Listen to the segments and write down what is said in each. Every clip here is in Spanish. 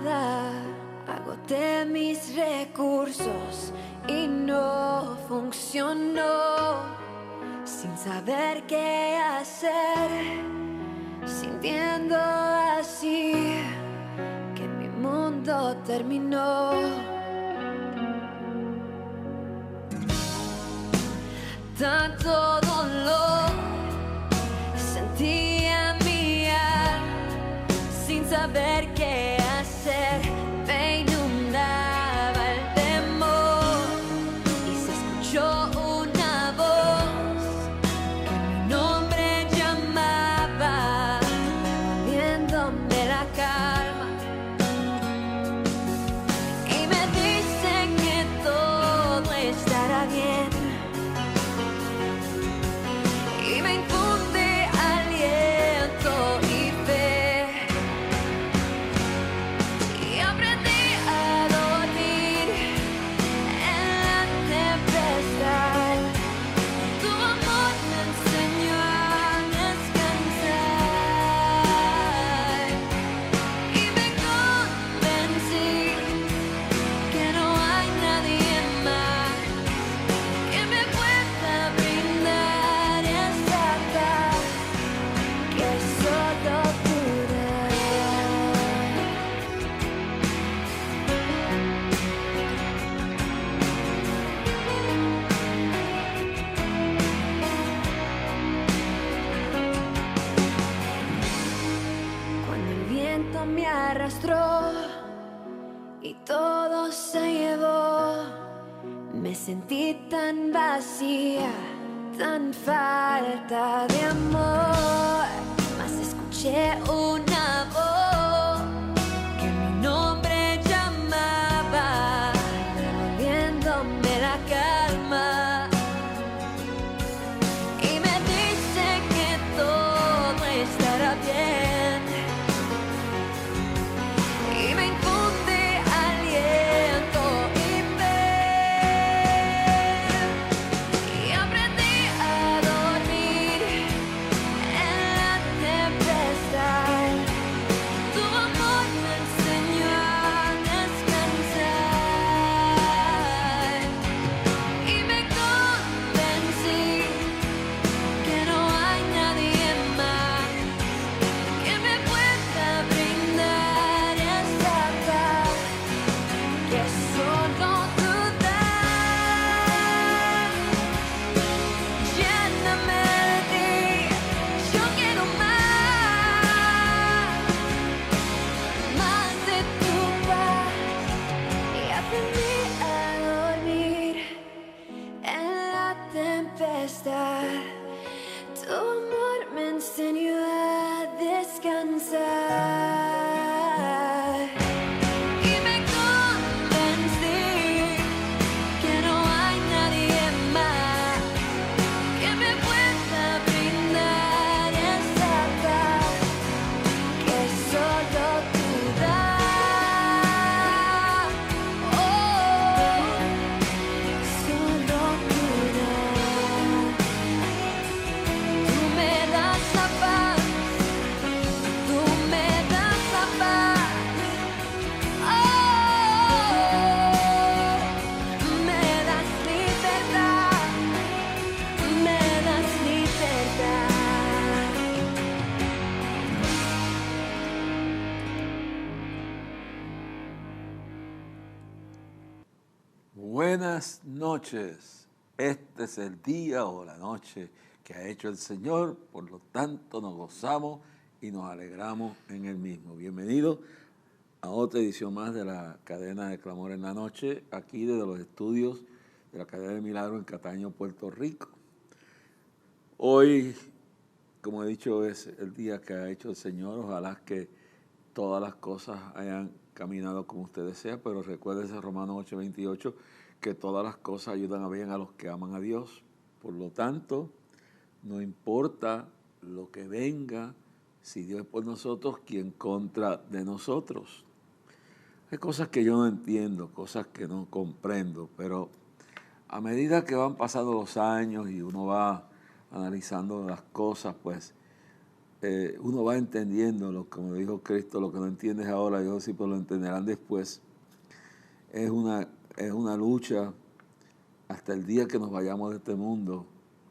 nada, agoté mis recursos y no funcionó. Sin saber qué hacer, sintiendo así que mi mundo terminó. Tanto dolor sentí en mi alma, sin saber qué hacer, me inundaba el temor y se escuchó una voz que mi nombre llamaba, devolviéndome la calma y me dice que todo estará bien. Y me infunde aliento y fe. Y aprendí a dormir en la tempestad. Tu amor me enseñó a descansar. Y me convencí que no hay nadie más que me pueda brindar esa paz que solo tú das. Cuando el viento me arrastró y todo se llevó, me sentí tan vacía, tan falta de amor. Mas escuché una voz que mi nombre llamaba, devolviéndome la calma. Y me dice que todo estará bien. Y me infunde aliento y fe. Y aprendí a dormir en la tempestad. Tu amor me enseñó a descansar. Y me convencí que no hay nadie más que me pueda brindar esa paz que solo tú das. Lléname de ti, yo quiero más de tu paz. Y aprendí a dormir en la tempestad. Tu amor me enseñó a descansar. Y me convencí que no hay nadie más que me pueda brindar esa paz que solo tú das. Oh, solo tú das. Tú me das la paz, tú me das la paz. Oh, me das libertad, me das libertad. Buenas noches. Este es el día o la noche que ha hecho el Señor, por lo tanto nos gozamos y nos alegramos en Él mismo. Bienvenidos a otra edición más de la cadena de Clamor en la Noche, aquí desde los estudios de la cadena de Milagro en Cataño, Puerto Rico. Hoy, como he dicho, es el día que ha hecho el Señor. Ojalá que todas las cosas hayan caminado como usted desea, pero recuérdese Romanos 8:28, que todas las cosas ayudan a bien a los que aman a Dios. Por lo tanto, no importa lo que venga, si Dios es por nosotros, ¿quién contra de nosotros? Hay cosas que yo no entiendo, cosas que no comprendo, pero a medida que van pasando los años y uno va analizando las cosas, pues uno va entendiendo, como dijo Cristo, lo que no entiendes ahora, yo sí, pues lo entenderán después. Es una lucha hasta el día que nos vayamos de este mundo.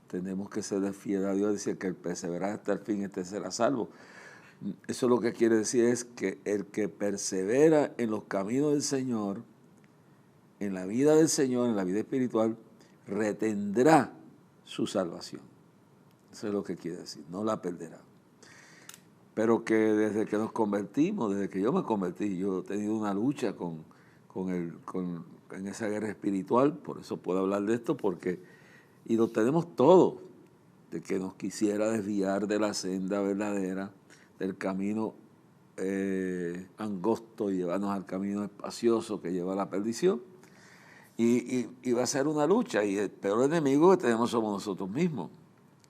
Tenemos que ser de fiel a Dios, decir que el perseverar hasta el fin, este será salvo. Eso lo que quiere decir es que el que persevera en los caminos del Señor, en la vida del Señor, en la vida espiritual, retendrá su salvación. Eso es lo que quiere decir, no la perderá. Pero que desde que nos convertimos, desde que yo me convertí, yo he tenido una lucha en esa guerra espiritual, por eso puedo hablar de esto, y lo tenemos todo, de que nos quisiera desviar de la senda verdadera, del camino angosto y llevarnos al camino espacioso que lleva a la perdición. Y va a ser una lucha, y el peor enemigo que tenemos somos nosotros mismos.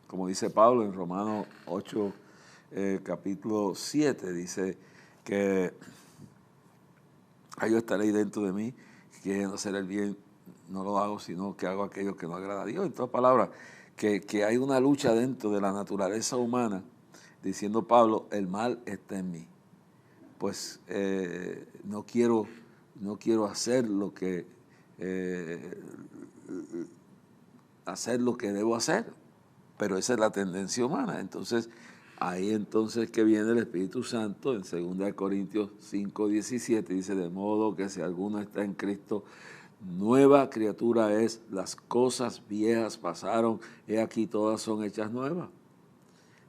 Como dice Pablo en Romanos 8, capítulo 7, dice que yo estaréis dentro de mí, queriendo hacer el bien, no lo hago, sino que hago aquello que no agrada a Dios. En todas palabras, que hay una lucha dentro de la naturaleza humana, diciendo Pablo, el mal está en mí. Pues no quiero hacer lo que debo hacer, pero esa es la tendencia humana. Entonces, ahí entonces que viene el Espíritu Santo, en 2 Corintios 5, 17, dice, de modo que si alguno está en Cristo, nueva criatura es, las cosas viejas pasaron, he aquí todas son hechas nuevas.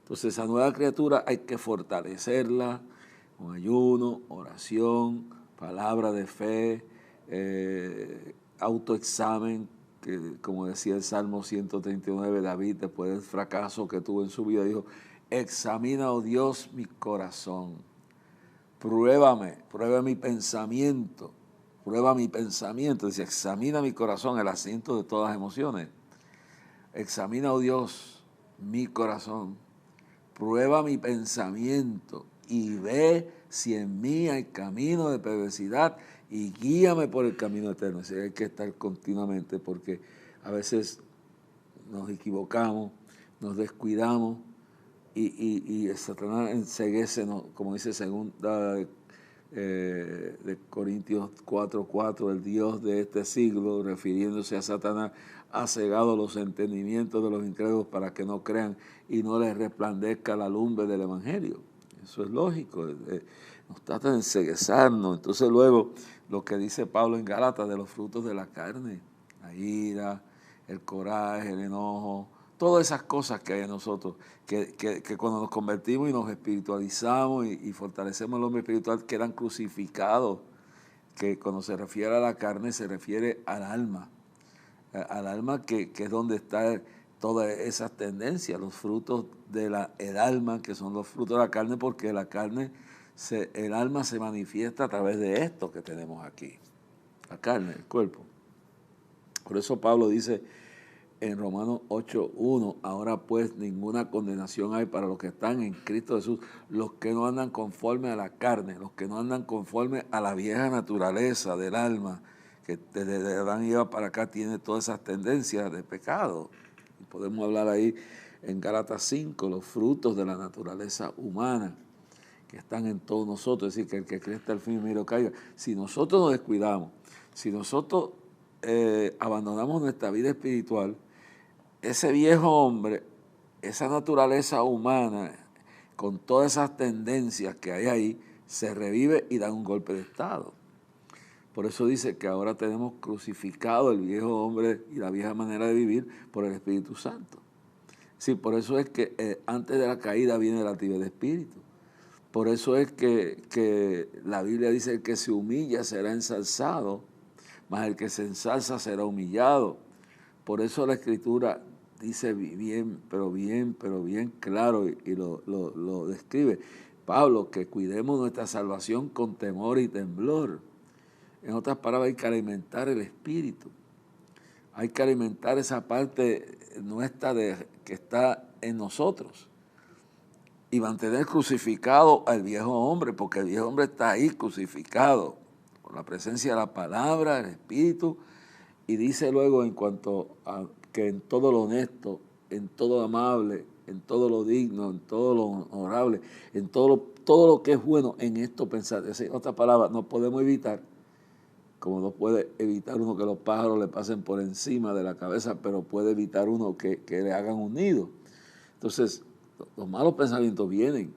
Entonces esa nueva criatura hay que fortalecerla con ayuno, oración, palabra de fe, autoexamen, que como decía el Salmo 139, David, después del fracaso que tuvo en su vida, dijo, examina, oh Dios, mi corazón, prueba mi pensamiento, dice, examina mi corazón, el asiento de todas las emociones, examina, oh Dios, mi corazón, prueba mi pensamiento y ve si en mí hay camino de perversidad y guíame por el camino eterno. O sea, hay que estar continuamente porque a veces nos equivocamos, nos descuidamos y Satanás enceguece, como dice segunda de Corintios 4:4, el Dios de este siglo, refiriéndose a Satanás, ha cegado los entendimientos de los incrédulos para que no crean y no les resplandezca la lumbre del Evangelio. Eso es lógico, nos trata de enceguezarnos. Entonces luego lo que dice Pablo en Gálatas de los frutos de la carne, la ira, el coraje, el enojo, todas esas cosas que hay en nosotros, que cuando nos convertimos y nos espiritualizamos y fortalecemos el hombre espiritual, quedan crucificados, que cuando se refiere a la carne se refiere al alma que es donde están todas esas tendencias, los frutos del alma, que son los frutos de la carne, porque el alma se manifiesta a través de esto que tenemos aquí, la carne, el cuerpo. Por eso Pablo dice en Romanos 8:1, ahora pues ninguna condenación hay para los que están en Cristo Jesús, los que no andan conforme a la carne, los que no andan conforme a la vieja naturaleza del alma, que desde Adán y Eva para acá tiene todas esas tendencias de pecado. Y podemos hablar ahí en Gálatas 5, los frutos de la naturaleza humana que están en todos nosotros, es decir, que el que cree hasta el fin, mire, caiga. Si nosotros nos descuidamos, si nosotros abandonamos nuestra vida espiritual, ese viejo hombre, esa naturaleza humana, con todas esas tendencias que hay ahí, se revive y da un golpe de estado. Por eso dice que ahora tenemos crucificado el viejo hombre y la vieja manera de vivir por el Espíritu Santo. Sí, por eso es que antes de la caída viene la tibia de espíritu. Por eso es que la Biblia dice que el que se humilla será ensalzado, mas el que se ensalza será humillado. Por eso la Escritura dice bien claro y lo describe. Pablo, que cuidemos nuestra salvación con temor y temblor. En otras palabras, hay que alimentar el espíritu. Hay que alimentar esa parte nuestra que está en nosotros. Y mantener crucificado al viejo hombre, porque el viejo hombre está ahí crucificado por la presencia de la palabra, el espíritu. Y dice luego en cuanto a que en todo lo honesto, en todo lo amable, en todo lo digno, en todo lo honorable, en todo lo que es bueno, en esto pensar. Es decir, otra palabra, no podemos evitar, como no puede evitar uno que los pájaros le pasen por encima de la cabeza, pero puede evitar uno que le hagan un nido. Entonces, los malos pensamientos vienen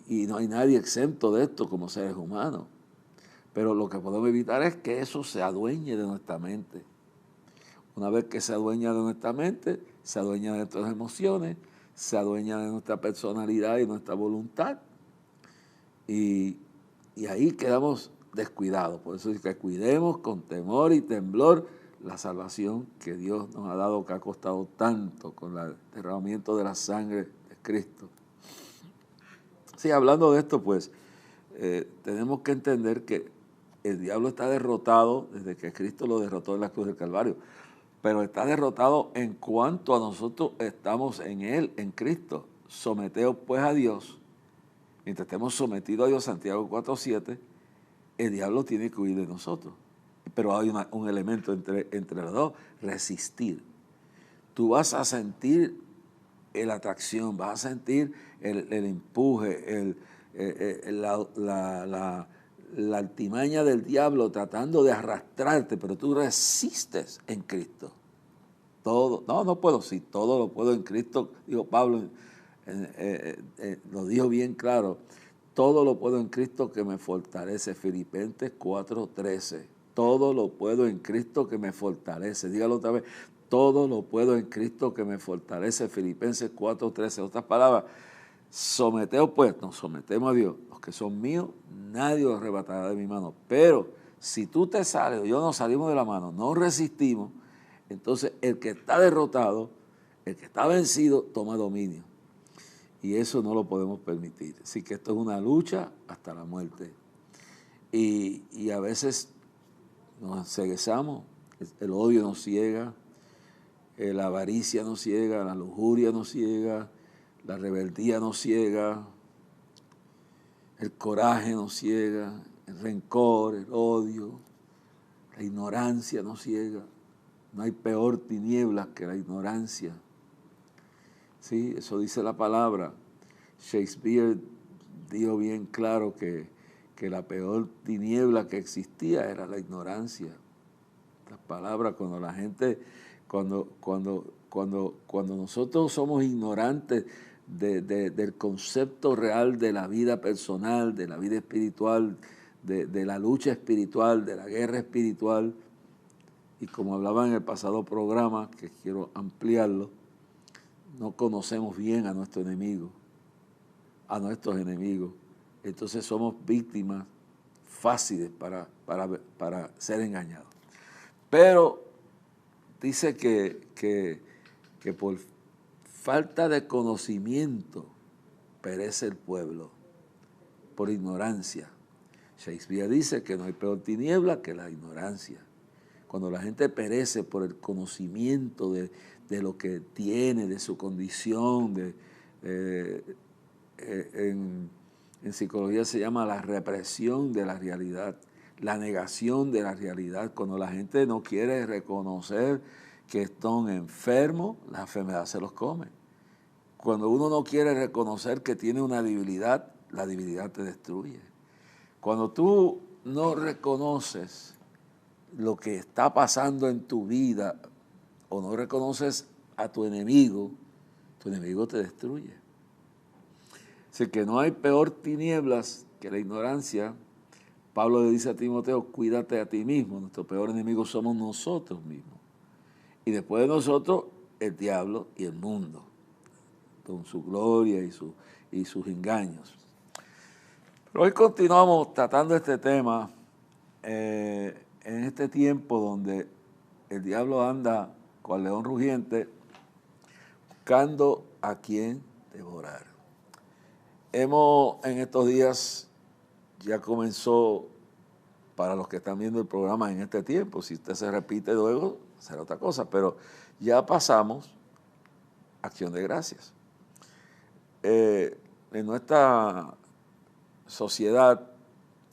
y no hay nadie exento de esto como seres humanos. Pero lo que podemos evitar es que eso se adueñe de nuestra mente. Una vez que se adueña de nuestra mente, se adueña de nuestras emociones, se adueña de nuestra personalidad y nuestra voluntad. Y ahí quedamos descuidados. Por eso es que cuidemos con temor y temblor la salvación que Dios nos ha dado, que ha costado tanto con el derramamiento de la sangre de Cristo. Sí, hablando de esto, pues, tenemos que entender que el diablo está derrotado desde que Cristo lo derrotó en la cruz del Calvario, pero está derrotado en cuanto a nosotros estamos en Él, en Cristo. Someteos pues a Dios. Mientras estemos sometidos a Dios, Santiago 4:7, el diablo tiene que huir de nosotros. Pero hay un elemento entre los dos, resistir. Tú vas a sentir la atracción, vas a sentir el empuje, la artimaña del diablo tratando de arrastrarte, pero tú resistes en Cristo. Todo, no puedo, sí, todo lo puedo en Cristo, dijo Pablo, lo dijo bien claro, todo lo puedo en Cristo que me fortalece, Filipenses 4:13, todo lo puedo en Cristo que me fortalece, dígalo otra vez, todo lo puedo en Cristo que me fortalece, Filipenses 4:13, otras palabras, someteos pues, nos sometemos a Dios, los que son míos, nadie los arrebatará de mi mano, pero si tú te sales o yo nos salimos de la mano, no resistimos, entonces el que está derrotado, el que está vencido, toma dominio. Y eso no lo podemos permitir. Así que esto es una lucha hasta la muerte. Y a veces nos ceguezamos, el odio nos ciega, la avaricia nos ciega, la lujuria nos ciega, la rebeldía nos ciega, el coraje nos ciega, el rencor, el odio, la ignorancia nos ciega. No hay peor tiniebla que la ignorancia. Sí, eso dice la palabra. Shakespeare dijo bien claro que la peor tiniebla que existía era la ignorancia. Las palabras, cuando la gente, cuando nosotros somos ignorantes del concepto real de la vida personal, de la vida espiritual, de la lucha espiritual, de la guerra espiritual, y como hablaba en el pasado programa, que quiero ampliarlo, no conocemos bien a nuestro enemigo, a nuestros enemigos. Entonces somos víctimas fáciles para ser engañados. Pero dice que por falta de conocimiento perece el pueblo, por ignorancia. Shakespeare dice que no hay peor tiniebla que la ignorancia. Cuando la gente perece por el conocimiento de lo que tiene, de su condición, en psicología se llama la represión de la realidad, la negación de la realidad. Cuando la gente no quiere reconocer que están enfermos, la enfermedad se los come. Cuando uno no quiere reconocer que tiene una debilidad, la debilidad te destruye. Cuando tú no reconoces lo que está pasando en tu vida o no reconoces a tu enemigo te destruye. Así que no hay peor tinieblas que la ignorancia. Pablo le dice a Timoteo, cuídate a ti mismo, nuestro peor enemigo somos nosotros mismos. Y después de nosotros, el diablo y el mundo, con su gloria y sus engaños. Pero hoy continuamos tratando este tema en este tiempo donde el diablo anda cual león rugiente buscando a quien devorar. En estos días, ya comenzó, para los que están viendo el programa en este tiempo, si usted se repite luego, será otra cosa, pero ya pasamos Acción de Gracias. En nuestra sociedad,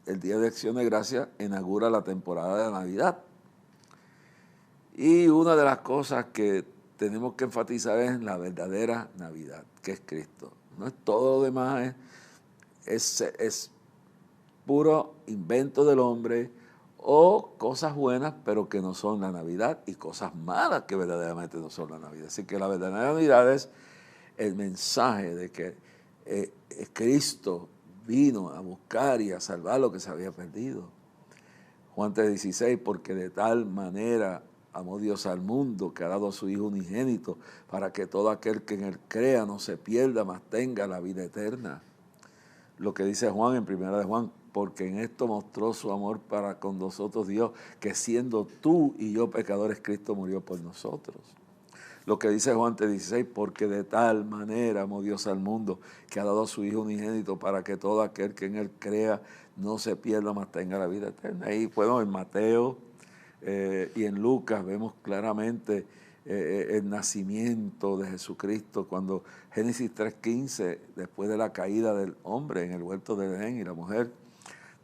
el Día de Acción de Gracias inaugura la temporada de Navidad. Y una de las cosas que tenemos que enfatizar en la verdadera Navidad, que es Cristo. No es todo lo demás, es puro invento del hombre o cosas buenas, pero que no son la Navidad, y cosas malas que verdaderamente no son la Navidad. Así que la verdadera Navidad es el mensaje de que Cristo vino a buscar y a salvar lo que se había perdido. Juan 3:16, porque de tal manera amó Dios al mundo que ha dado a su Hijo unigénito para que todo aquel que en él crea no se pierda, mas tenga la vida eterna. Lo que dice Juan en 1 de Juan, porque en esto mostró su amor para con nosotros Dios, que siendo tú y yo pecadores, Cristo murió por nosotros. Lo que dice Juan 3:16, porque de tal manera amó Dios al mundo, que ha dado a su Hijo unigénito para que todo aquel que en él crea no se pierda, mas tenga la vida eterna. Ahí, bueno, en Mateo y en Lucas vemos claramente el nacimiento de Jesucristo, cuando Génesis 3:15, después de la caída del hombre en el huerto de Edén y la mujer,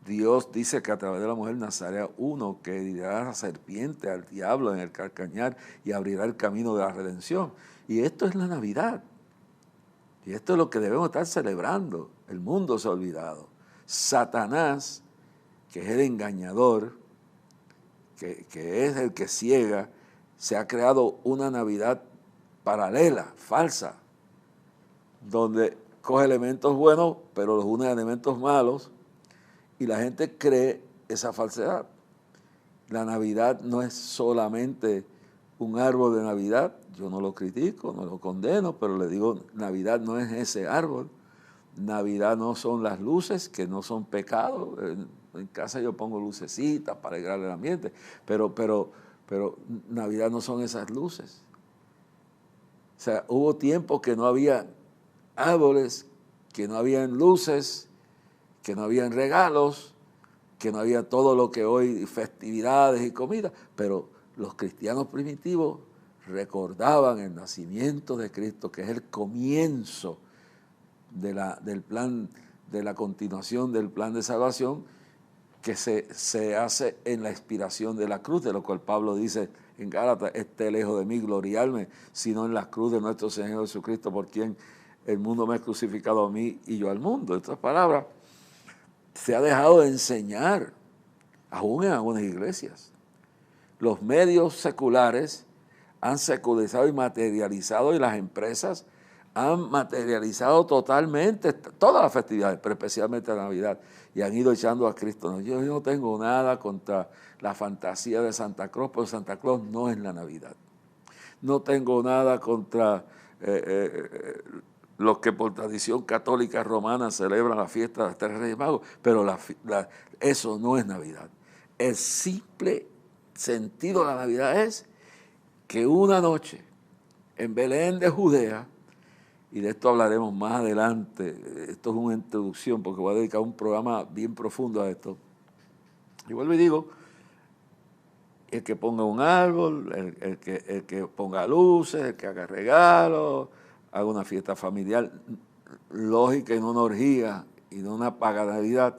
Dios dice que a través de la mujer nacerá uno que herirá a la serpiente, al diablo en el calcañar, y abrirá el camino de la redención. Y esto es la Navidad. Y esto es lo que debemos estar celebrando. El mundo se ha olvidado. Satanás, que es el engañador, que es el que ciega, se ha creado una Navidad paralela, falsa, donde coge elementos buenos, pero los une a elementos malos, y la gente cree esa falsedad. La Navidad no es solamente un árbol de Navidad. Yo no lo critico, no lo condeno, pero le digo, Navidad no es ese árbol. Navidad no son las luces, que no son pecado. En casa yo pongo lucecitas para alegrar el ambiente, pero Navidad no son esas luces. O sea, hubo tiempo que no había árboles, que no habían luces, que no habían regalos, que no había todo lo que hoy, festividades y comida, pero los cristianos primitivos recordaban el nacimiento de Cristo, que es el comienzo del plan, de la continuación del plan de salvación, que se hace en la expiración de la cruz, de lo cual Pablo dice en Gálatas, esté lejos de mí gloriarme, sino en la cruz de nuestro Señor Jesucristo, por quien el mundo me ha crucificado a mí y yo al mundo. En otras palabras, se ha dejado de enseñar, aún en algunas iglesias. Los medios seculares han secularizado y materializado, y las empresas han materializado totalmente todas las festividades, pero especialmente la Navidad, y han ido echando a Cristo. Yo no tengo nada contra la fantasía de Santa Claus, pero Santa Claus no es la Navidad. No tengo nada contra los que por tradición católica romana celebran la fiesta de los 3 Reyes Magos, pero eso no es Navidad. El simple sentido de la Navidad es que una noche en Belén de Judea, y de esto hablaremos más adelante, esto es una introducción porque voy a dedicar un programa bien profundo a esto, y vuelvo y digo, el que ponga un árbol, el que ponga luces, el que haga regalos, haga una fiesta familiar lógica y no una orgía y no una paganalidad,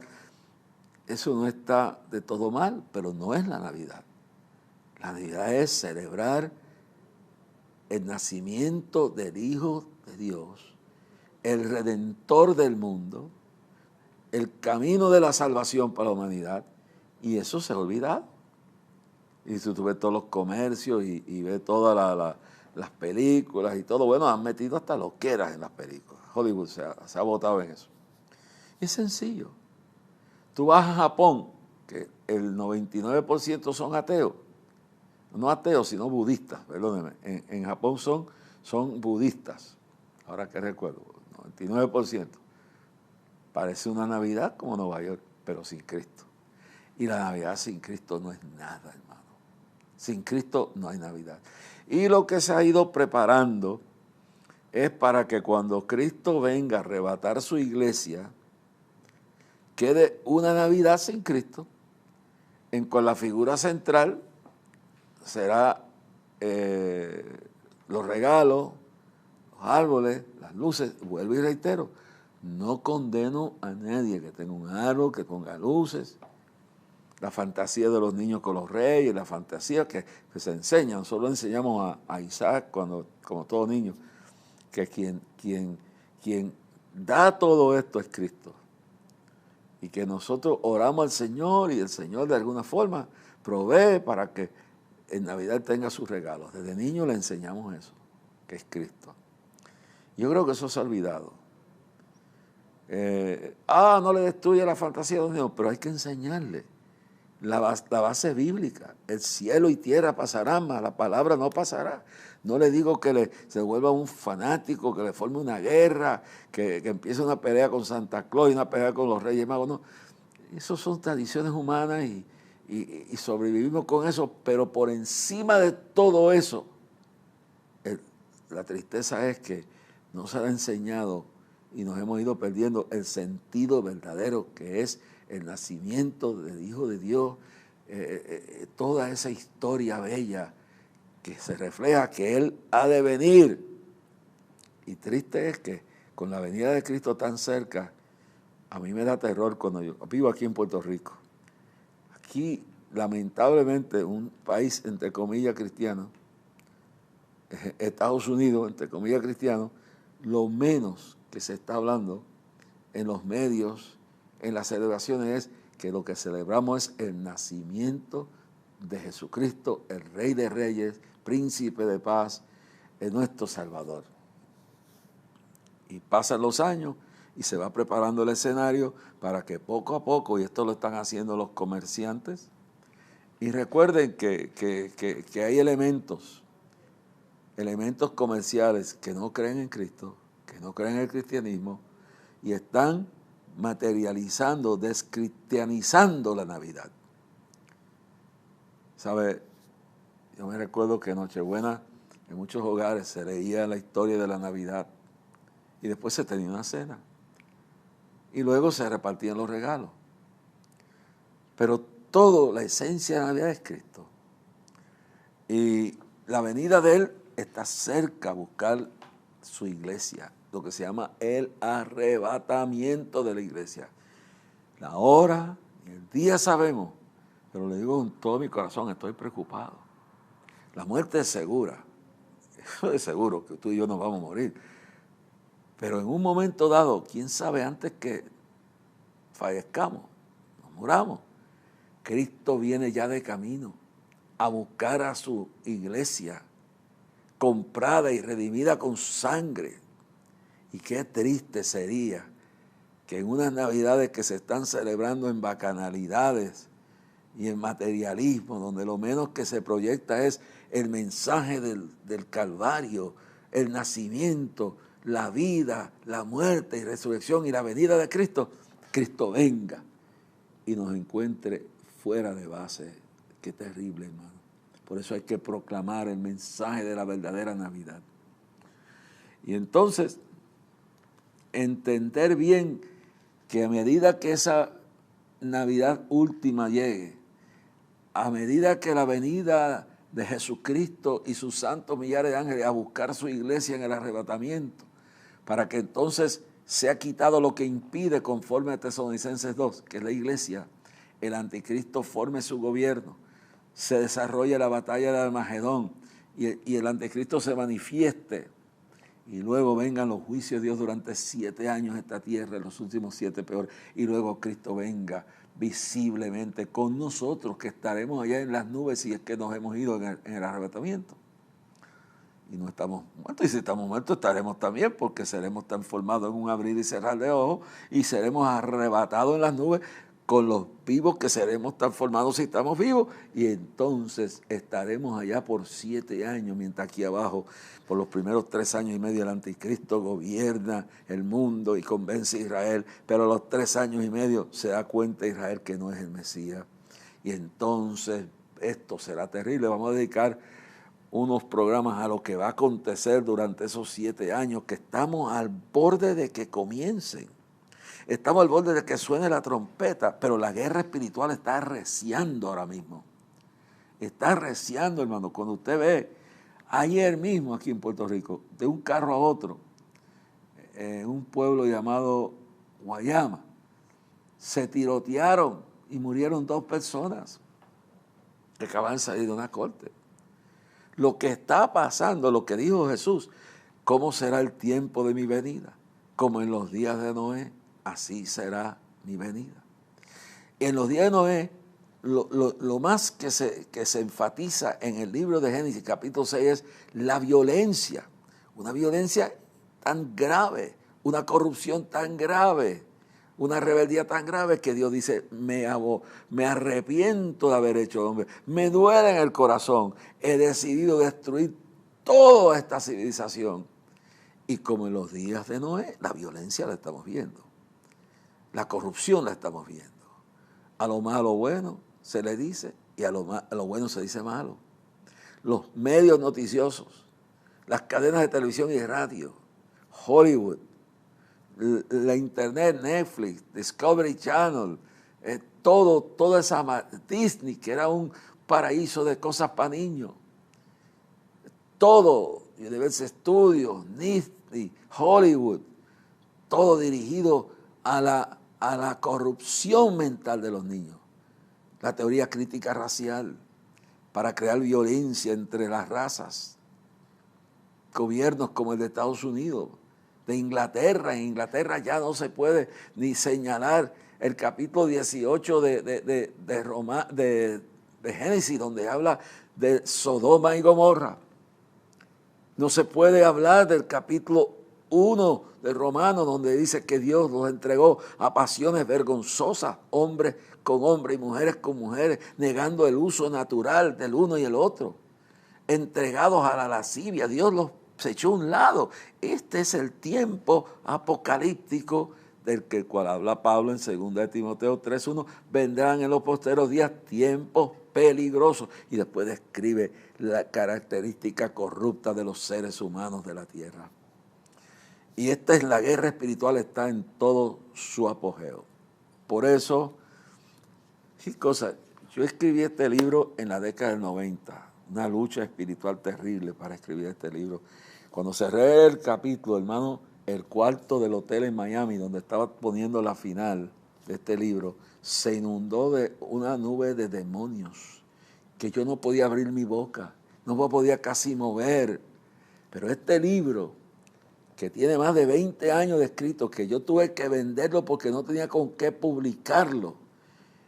eso no está de todo mal, pero no es la Navidad. La Navidad es celebrar el nacimiento del Hijo de Dios, el Redentor del mundo, el camino de la salvación para la humanidad, y eso se ha olvidado. Y si tú ves todos los comercios y ves todas las películas y todo, bueno, han metido hasta loqueras en las películas. Hollywood se ha botado en eso. Y es sencillo. Tú vas a Japón, que el 99% son ateos. No ateos, sino budistas, perdóneme. En Japón son budistas. Ahora que recuerdo, 99%. Parece una Navidad como Nueva York, pero sin Cristo. Y la Navidad sin Cristo no es nada, hermano. Sin Cristo no hay Navidad. Y lo que se ha ido preparando es para que cuando Cristo venga a arrebatar su iglesia, quede una Navidad sin Cristo, en cual la figura central será los regalos, los árboles, las luces. Vuelvo y reitero, no condeno a nadie que tenga un árbol, que ponga luces, la fantasía de los niños con los reyes, la fantasía que se enseña. Nosotros enseñamos a Isaac, como todo niño, que quien da todo esto es Cristo. Y que nosotros oramos al Señor y el Señor de alguna forma provee para que en Navidad tenga sus regalos. Desde niño le enseñamos eso, que es Cristo. Yo creo que eso se ha olvidado. No le destruye la fantasía a los niños, pero hay que enseñarle la base bíblica. El cielo y tierra pasarán, mas la palabra no pasará. No le digo que se vuelva un fanático, que le forme una guerra, que empiece una pelea con Santa Claus y una pelea con los Reyes Magos. No, eso son tradiciones humanas y sobrevivimos con eso, pero por encima de todo eso, la tristeza es que no se ha enseñado y nos hemos ido perdiendo el sentido verdadero que es el nacimiento del Hijo de Dios, toda esa historia bella que se refleja que Él ha de venir. Y triste es que con la venida de Cristo tan cerca, a mí me da terror cuando yo vivo aquí en Puerto Rico. Aquí, lamentablemente, un país, entre comillas, cristiano, Estados Unidos, entre comillas, cristiano, lo menos que se está hablando en los medios, en las celebraciones, es que lo que celebramos es el nacimiento de Jesucristo, el Rey de Reyes, Príncipe de Paz, es nuestro Salvador. Y pasan los años y se va preparando el escenario para que poco a poco, y esto lo están haciendo los comerciantes, y recuerden que hay elementos comerciales que no creen en Cristo, que no creen en el cristianismo, y están materializando, descristianizando la Navidad. ¿Sabe? Yo me recuerdo que en Nochebuena en muchos hogares se leía la historia de la Navidad y después se tenía una cena y luego se repartían los regalos. Pero todo, la esencia de la Navidad es Cristo. Y la venida de Él está cerca a buscar su iglesia, lo que se llama el arrebatamiento de la iglesia. La hora y el día sabemos, pero le digo con todo mi corazón, estoy preocupado. La muerte es segura, eso es seguro, que tú y yo nos vamos a morir. Pero en un momento dado, quién sabe, antes que fallezcamos, nos muramos, Cristo viene ya de camino a buscar a su iglesia, comprada y redimida con sangre. Y qué triste sería que en unas Navidades que se están celebrando en bacanalidades y en materialismo, donde lo menos que se proyecta es el mensaje del Calvario, el nacimiento, la vida, la muerte y resurrección y la venida de Cristo, Cristo venga y nos encuentre fuera de base. Qué terrible, hermano. Por eso hay que proclamar el mensaje de la verdadera Navidad. Y entonces, entender bien que a medida que esa Navidad última llegue, a medida que la venida de Jesucristo y sus santos millares de ángeles a buscar su iglesia en el arrebatamiento, para que entonces sea quitado lo que impide, conforme a Tesalonicenses 2, que es la iglesia, el anticristo forme su gobierno, se desarrolle la batalla de Armagedón y el anticristo se manifieste, y luego vengan los juicios de Dios durante 7 años en esta tierra, los últimos 7 peores, y luego Cristo venga visiblemente con nosotros, que estaremos allá en las nubes si es que nos hemos ido en el arrebatamiento. Y no estamos muertos, y si estamos muertos estaremos también, porque seremos transformados en un abrir y cerrar de ojos, y seremos arrebatados en las nubes con los vivos, que seremos transformados si estamos vivos, y entonces estaremos allá por 7 años, mientras aquí abajo, por los primeros 3 años y medio, el anticristo gobierna el mundo y convence a Israel, pero a los 3 años y medio se da cuenta Israel que no es el Mesías, y entonces esto será terrible. Vamos a dedicar unos programas a lo que va a acontecer durante esos 7 años, que estamos al borde de que comiencen. Estamos al borde de que suene la trompeta, pero la guerra espiritual está arreciando ahora mismo. Está arreciando, hermano. Cuando usted ve, ayer mismo aquí en Puerto Rico, de un carro a otro, en un pueblo llamado Guayama, se tirotearon y murieron 2 personas que acaban de salir de una corte. Lo que está pasando, lo que dijo Jesús, ¿cómo será el tiempo de mi venida? Como en los días de Noé, así será mi venida. En los días de Noé, lo más que se enfatiza en el libro de Génesis, capítulo 6, es la violencia. Una violencia tan grave, una corrupción tan grave, una rebeldía tan grave que Dios dice, me arrepiento de haber hecho hombre, me duele en el corazón, he decidido destruir toda esta civilización. Y como en los días de Noé, la violencia la estamos viendo, la corrupción la estamos viendo. A lo malo bueno se le dice y a lo bueno se dice malo. Los medios noticiosos, las cadenas de televisión y radio, Hollywood, la internet, Netflix, Discovery Channel, toda esa Disney, que era un paraíso de cosas para niños. Todo, Universal Studios, Disney, Hollywood, todo dirigido a la corrupción mental de los niños. La teoría crítica racial para crear violencia entre las razas. Gobiernos como el de Estados Unidos, de Inglaterra. En Inglaterra ya no se puede ni señalar el capítulo 18 de Génesis, donde habla de Sodoma y Gomorra. No se puede hablar del capítulo 1 de Romanos, donde dice que Dios los entregó a pasiones vergonzosas, hombres con hombres y mujeres con mujeres, negando el uso natural del uno y el otro, entregados a la lascivia. Dios los se echó a un lado. Este es el tiempo apocalíptico del cual habla Pablo en 2 Timoteo 3:1. Vendrán en los posteros días tiempos peligrosos. Y después describe la característica corrupta de los seres humanos de la tierra. Y esta es la guerra espiritual, está en todo su apogeo. Por eso, yo escribí este libro en la década del 90. Una lucha espiritual terrible para escribir este libro. Cuando cerré el capítulo, hermano, el cuarto del hotel en Miami, donde estaba poniendo la final de este libro, se inundó de una nube de demonios, que yo no podía abrir mi boca, no me podía casi mover. Pero este libro, que tiene más de 20 años de escrito, que yo tuve que venderlo porque no tenía con qué publicarlo,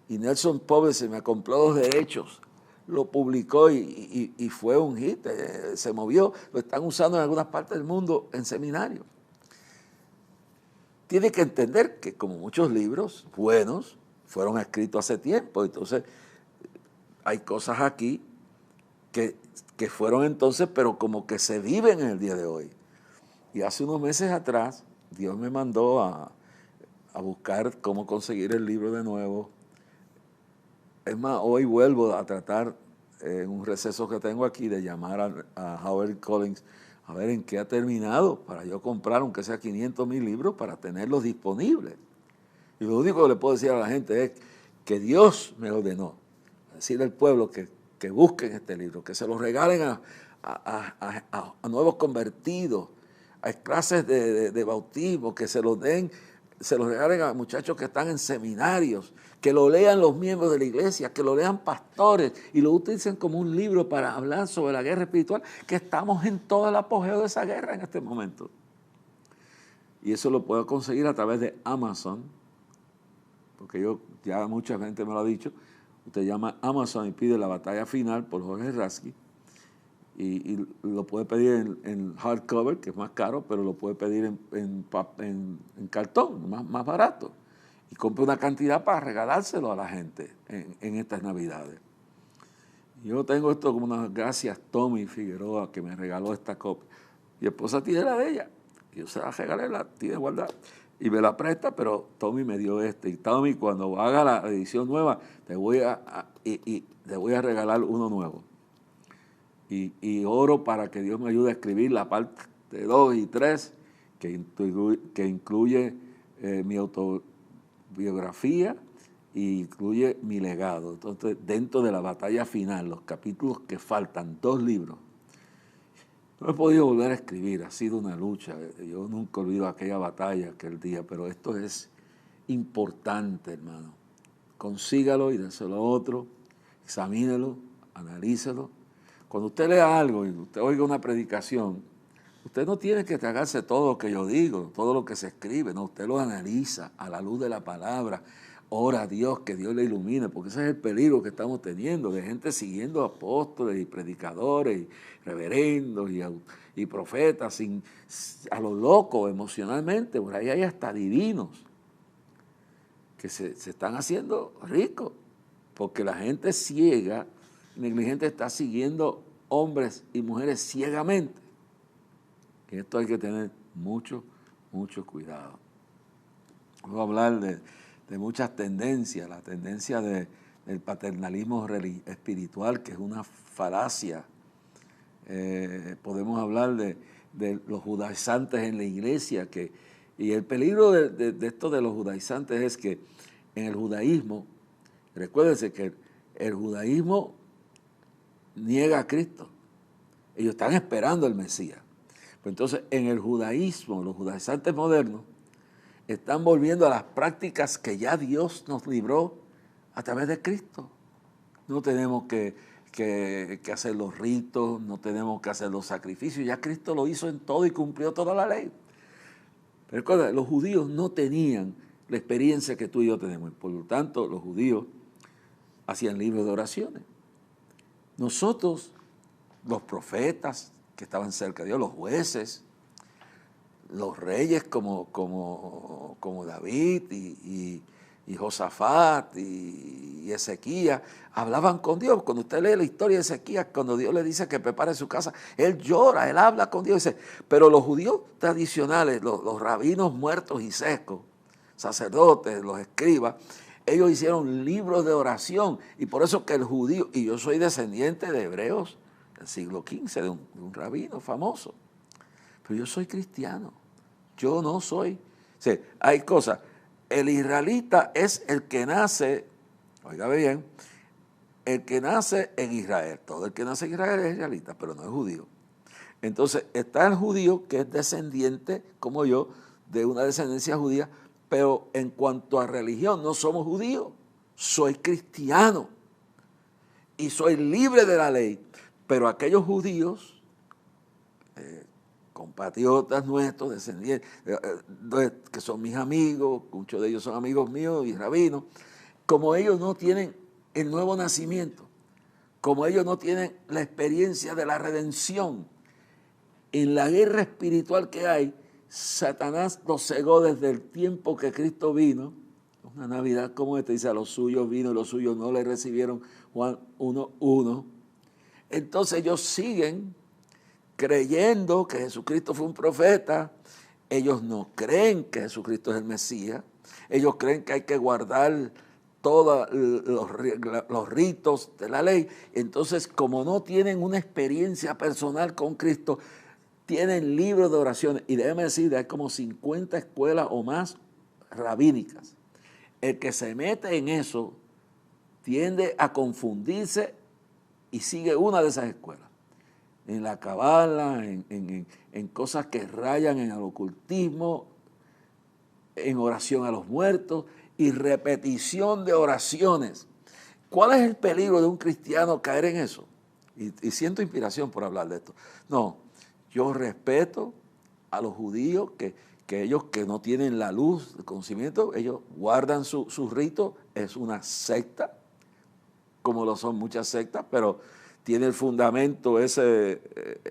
y Nelson Pobre se me compró los derechos, lo publicó y fue un hit, se movió, lo están usando en algunas partes del mundo en seminarios. Tiene que entender que como muchos libros buenos fueron escritos hace tiempo, entonces hay cosas aquí que fueron entonces, pero como que se viven en el día de hoy. Y hace unos meses atrás, Dios me mandó a buscar cómo conseguir el libro de nuevo. Es más, hoy vuelvo a tratar, en un receso que tengo aquí, de llamar a Howard Collins a ver en qué ha terminado, para yo comprar, aunque sea 500,000 libros, para tenerlos disponibles. Y lo único que le puedo decir a la gente es que Dios me ordenó, decirle al pueblo que busquen este libro, que se lo regalen a nuevos convertidos, a clases de bautismo, que se los den, se los regalen a muchachos que están en seminarios, que lo lean los miembros de la iglesia, que lo lean pastores y lo utilicen como un libro para hablar sobre la guerra espiritual, que estamos en todo el apogeo de esa guerra en este momento. Y eso lo puedo conseguir a través de Amazon, porque ya mucha gente me lo ha dicho. Usted llama a Amazon y pide La batalla final por Jorge Rasky, y lo puede pedir en hardcover, que es más caro, pero lo puede pedir en cartón, más barato. Y compre una cantidad para regalárselo a la gente en estas Navidades. Yo tengo esto como unas gracias Tommy Figueroa, que me regaló esta copia. Mi esposa tiene la de ella. Yo se la regalé, la tiene guardada. Y me la presta, pero Tommy me dio este. Y Tommy, cuando haga la edición nueva, te voy a regalar uno nuevo. Y oro para que Dios me ayude a escribir la parte 2 y 3, que incluye mi autobiografía y incluye mi legado. Entonces, dentro de la batalla final, los capítulos que faltan, 2 libros, no he podido volver a escribir, ha sido una lucha. Yo nunca olvido aquella batalla, aquel día, pero esto es importante, hermano. consígalo y déselo a otro, examínelo, analícelo. Cuando usted lea algo y usted oiga una predicación, usted no tiene que tragarse todo lo que yo digo, todo lo que se escribe, no, usted lo analiza a la luz de la palabra, ora a Dios, que Dios le ilumine, porque ese es el peligro que estamos teniendo, de gente siguiendo apóstoles y predicadores, y reverendos y profetas, a lo loco emocionalmente, por ahí hay hasta divinos que se están haciendo ricos, porque la gente ciega, negligente, está siguiendo hombres y mujeres ciegamente. Y esto hay que tener mucho cuidado. Voy a hablar de muchas tendencias, la tendencia del paternalismo espiritual, que es una falacia. Podemos hablar de los judaizantes en la iglesia, y el peligro de esto de los judaizantes es que en el judaísmo, recuérdense que el judaísmo niega a Cristo. Ellos están esperando el Mesías. Pues entonces, en el judaísmo, los judaizantes modernos están volviendo a las prácticas que ya Dios nos libró a través de Cristo. No tenemos que hacer los ritos, no tenemos que hacer los sacrificios. Ya Cristo lo hizo en todo y cumplió toda la ley. Pero recuerda, los judíos no tenían la experiencia que tú y yo tenemos. Por lo tanto, los judíos hacían libros de oraciones. Nosotros, los profetas que estaban cerca de Dios, los jueces, los reyes como David y Josafat y Ezequías, hablaban con Dios. Cuando usted lee la historia de Ezequías, cuando Dios le dice que prepare su casa, él llora, él habla con Dios. Pero los judíos tradicionales, los rabinos muertos y secos, sacerdotes, los escribas, ellos hicieron libros de oración, y por eso que el judío, y yo soy descendiente de hebreos del siglo XV, de un rabino famoso, pero yo soy cristiano, yo no soy, o sea, hay cosas, el israelita es el que nace, oiga bien, el que nace en Israel, todo el que nace en Israel es israelita, pero no es judío. Entonces está el judío que es descendiente, como yo, de una descendencia judía, pero en cuanto a religión, no somos judíos, soy cristiano y soy libre de la ley. Pero aquellos judíos, compatriotas nuestros, descendientes, que son mis amigos, muchos de ellos son amigos míos y rabinos, como ellos no tienen el nuevo nacimiento, como ellos no tienen la experiencia de la redención, en la guerra espiritual que hay, Satanás los cegó desde el tiempo que Cristo vino. Una Navidad como esta, dice, a los suyos vino y los suyos no le recibieron, Juan 1:1. Entonces ellos siguen creyendo que Jesucristo fue un profeta. Ellos no creen que Jesucristo es el Mesías. Ellos creen que hay que guardar todos los ritos de la ley. Entonces, como no tienen una experiencia personal con Cristo, tienen libros de oraciones, y déjeme decir, hay como 50 escuelas o más rabínicas. El que se mete en eso tiende a confundirse y sigue una de esas escuelas. En la cabala, en cosas que rayan en el ocultismo, en oración a los muertos y repetición de oraciones. ¿Cuál es el peligro de un cristiano caer en eso? Y siento inspiración por hablar de esto. No. Yo respeto a los judíos que ellos que no tienen la luz, el conocimiento, ellos guardan sus ritos. Es una secta, como lo son muchas sectas, pero tiene el fundamento ese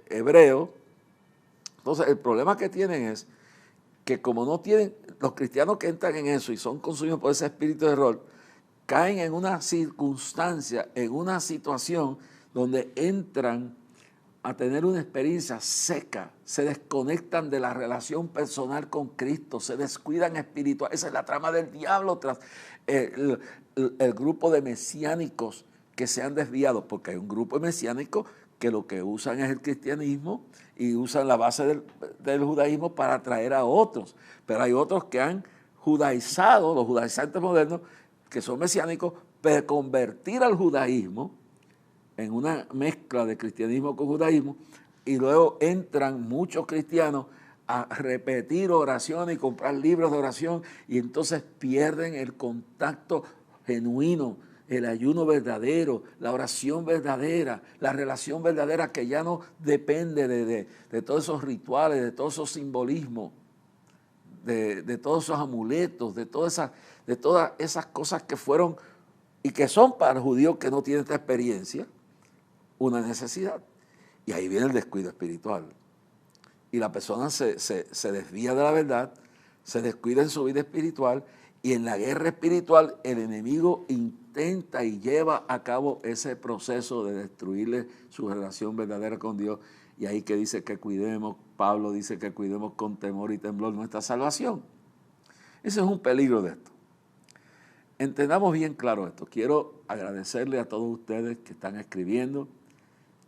hebreo. Entonces, el problema que tienen es que como no tienen, los cristianos que entran en eso y son consumidos por ese espíritu de error, caen en una circunstancia, en una situación donde entran a tener una experiencia seca, se desconectan de la relación personal con Cristo, se descuidan espiritual. Esa es la trama del diablo tras el grupo de mesiánicos que se han desviado, porque hay un grupo mesiánico que lo que usan es el cristianismo y usan la base del judaísmo para atraer a otros, pero hay otros que han judaizado, los judaizantes modernos, que son mesiánicos, para convertir al judaísmo en una mezcla de cristianismo con judaísmo, y luego entran muchos cristianos a repetir oraciones y comprar libros de oración, y entonces pierden el contacto genuino, el ayuno verdadero, la oración verdadera, la relación verdadera que ya no depende de todos esos rituales, de todos esos simbolismos, de todos esos amuletos, de todas esas cosas que fueron y que son para el judío que no tiene esta experiencia, una necesidad. Y ahí viene el descuido espiritual. Y la persona se desvía de la verdad, se descuida en su vida espiritual, y en la guerra espiritual el enemigo intenta y lleva a cabo ese proceso de destruirle su relación verdadera con Dios. Y ahí que dice que cuidemos, Pablo dice que cuidemos con temor y temblor nuestra salvación. Ese es un peligro de esto. Entendamos bien claro esto. Quiero agradecerle a todos ustedes que están escribiendo,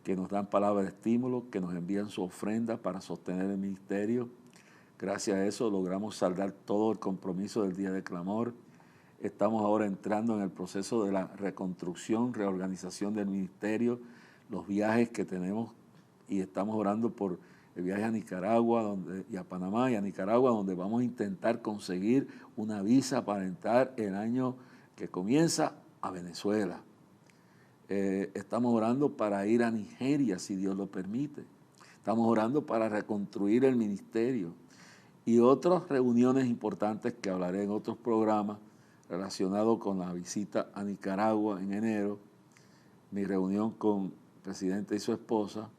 que nos dan palabras de estímulo, que nos envían su ofrenda para sostener el ministerio. Gracias a eso logramos saldar todo el compromiso del día de clamor. Estamos ahora entrando en el proceso de la reconstrucción, reorganización del ministerio, los viajes que tenemos, y estamos orando por el viaje a Nicaragua y a Panamá y a Nicaragua, donde vamos a intentar conseguir una visa para entrar el año que comienza a Venezuela. Estamos orando para ir a Nigeria, si Dios lo permite. Estamos orando para reconstruir el ministerio y otras reuniones importantes que hablaré en otros programas relacionados con la visita a Nicaragua en enero, mi reunión con el presidente y su esposa.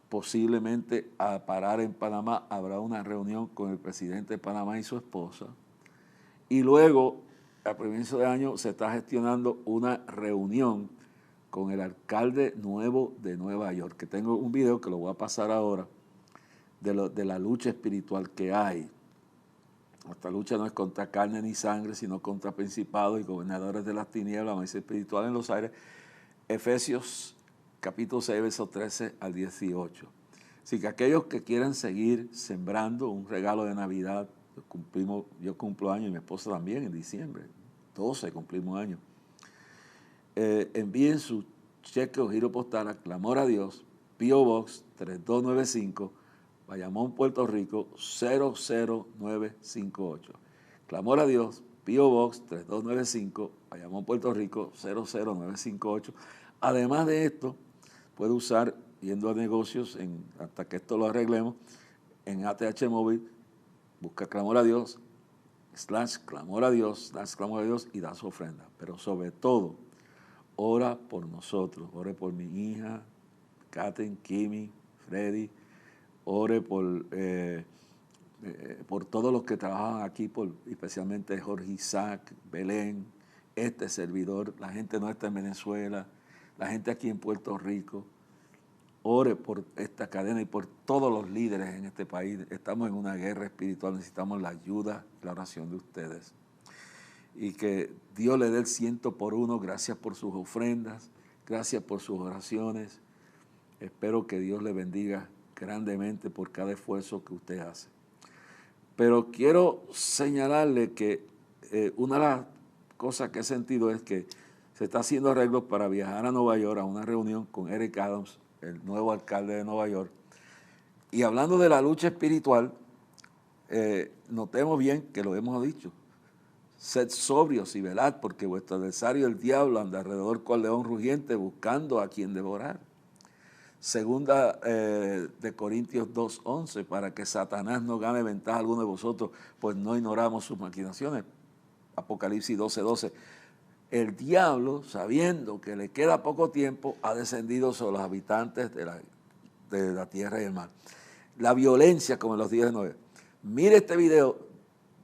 Posiblemente a parar en Panamá habrá una reunión con el presidente de Panamá y su esposa. Y luego, a comienzo de año, se está gestionando una reunión con el alcalde nuevo de Nueva York, que tengo un video que lo voy a pasar ahora, de la lucha espiritual que hay. Esta lucha no es contra carne ni sangre, sino contra principados y gobernadores de las tinieblas, maíz espiritual en los aires. Efesios capítulo 6, versos 13 al 18. Así que aquellos que quieran seguir sembrando un regalo de Navidad, yo cumplo años y mi esposa también en diciembre, 12 cumplimos años. Envíen su cheque o giro postal a Clamor a Dios, P.O. Box 3295, Bayamón, Puerto Rico 00958. Clamor a Dios, P.O. Box 3295, Bayamón, Puerto Rico 00958. Además de esto, puede usar, yendo a negocios, hasta que esto lo arreglemos, en ATH Móvil, busca Clamor a Dios, /Clamor a Dios, /Clamor a Dios y da su ofrenda. Pero sobre todo, ora por nosotros, ore por mi hija, Katherine, Kimi, Freddy, ore por todos los que trabajan aquí, especialmente Jorge Isaac, Belén, este servidor, la gente nuestra en Venezuela, la gente aquí en Puerto Rico. Ore por esta cadena y por todos los líderes en este país. Estamos en una guerra espiritual, necesitamos la ayuda y la oración de ustedes. Y que Dios le dé el 100 por 1. Gracias por sus ofrendas, gracias por sus oraciones. Espero que Dios le bendiga grandemente por cada esfuerzo que usted hace. Pero quiero señalarle que una de las cosas que he sentido es que se está haciendo arreglos para viajar a Nueva York a una reunión con Eric Adams, el nuevo alcalde de Nueva York. Y hablando de la lucha espiritual, notemos bien que lo hemos dicho. Sed sobrios y velad, porque vuestro adversario el diablo anda alrededor cual león rugiente buscando a quien devorar. Segunda de Corintios 2:11, para que Satanás no gane ventaja alguna de vosotros, pues no ignoramos sus maquinaciones. Apocalipsis 12:12. El diablo, sabiendo que le queda poco tiempo, ha descendido sobre los habitantes de la tierra y el mar. La violencia, como en los días de Noé. Mire este video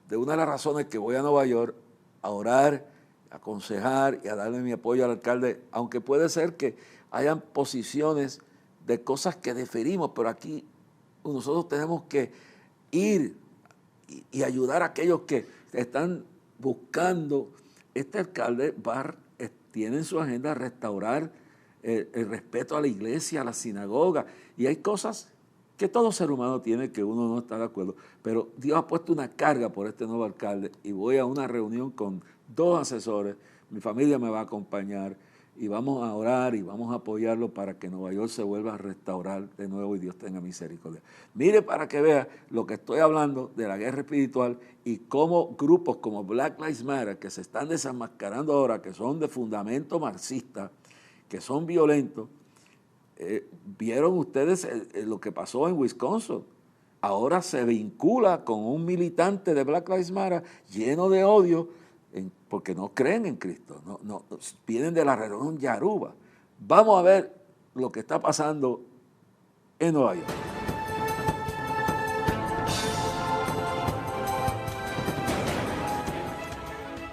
de una de las razones que voy a Nueva York a orar, a aconsejar y a darle mi apoyo al alcalde, aunque puede ser que hayan posiciones de cosas que diferimos, pero aquí nosotros tenemos que ir y ayudar a aquellos que están buscando. Este alcalde tiene en su agenda restaurar el respeto a la iglesia, a la sinagoga, y hay cosas que todo ser humano tiene que uno no está de acuerdo, pero Dios ha puesto una carga por este nuevo alcalde y voy a una reunión con 2 asesores, mi familia me va a acompañar y vamos a orar y vamos a apoyarlo para que Nueva York se vuelva a restaurar de nuevo y Dios tenga misericordia. Mire para que vea lo que estoy hablando de la guerra espiritual y cómo grupos como Black Lives Matter, que se están desenmascarando ahora, que son de fundamento marxista, que son violentos, vieron ustedes lo que pasó en Wisconsin. Ahora se vincula con un militante de Black Lives Matter lleno de odio porque no creen en Cristo, no, vienen de la región Yaruba. Vamos a ver lo que está pasando en Nueva York.